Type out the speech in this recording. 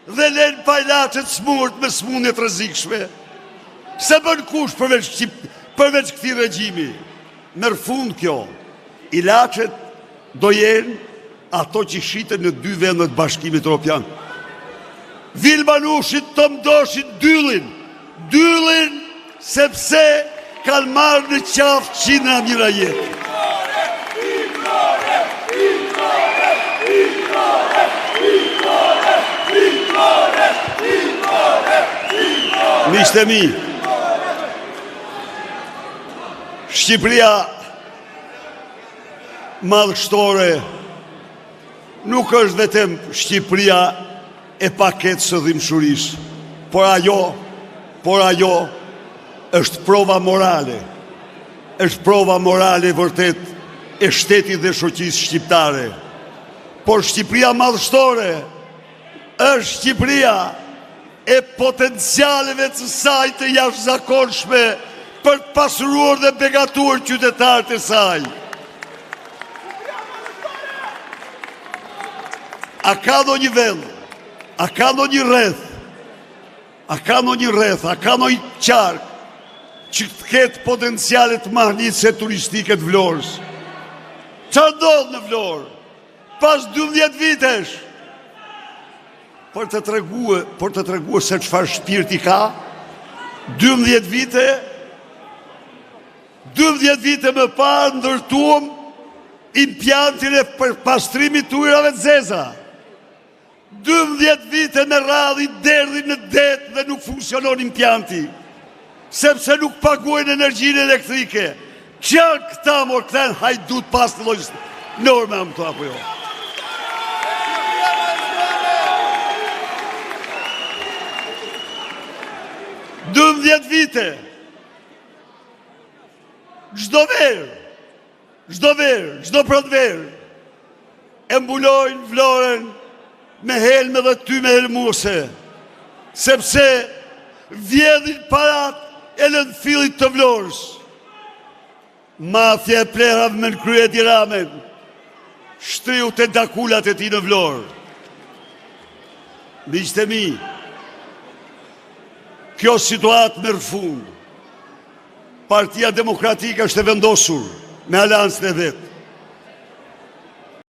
dhe len pajlacet smurt me smundjet rrezikshme. Se bën kush përveç këtij regjimi. Merr fund kjo. Ilaçet do jenë ato që shiten në 2 vendet Bashkimit Evropian. Vilma Nushit të mdoshin dyllin sepse kanë marrë në qafë qindra mijëra jetë. Miqtë e mi, Shqipëria madhështore nuk është vetëm Shqipëria e paketës së dhimbshurisë, por ajo është prova morale. Është prova morale vërtet e shtetit dhe shoqërisë shqiptare. Por Shqipëria madhështore është Shqipëria e potencialeve të saj të jashtëzakonshme për të pasuruar dhe begatuar qytetarët e saj. A ka ndonjë vend, a ka ndonjë rreth, a ka ndonjë qark që të ketë potencialet mahnitëse turistike të Vlorës? Çfarë ndodh në Vlorë? Pas 12 vitesh, për të treguar se çfarë shpirti ka, 12 vite më parë ndërtuam impjantin e përpastrimit të ujrave të zeza. 12 vite me radhë i derdhi në det dhe nuk funksionon impjanti, sepse nuk paguajnë energjinë elektrike. Çfarë këta këta hajdut pas të lloj norme më këto apo jo? Dëmdhjetë vite, çdo verë, çdo prodverë, e mbulojnë Vlorën me helme dhe tyme helmuese, sepse vjedhin parat e lëndfillit të Vlorës. Mafja e plerave me në krye Edi Ramen shtriu të dakulat e ti në Vlorë. Miqtë e mi, kjo situatë merr fund. Partia Demokratike është e vendosur me aleancën e vet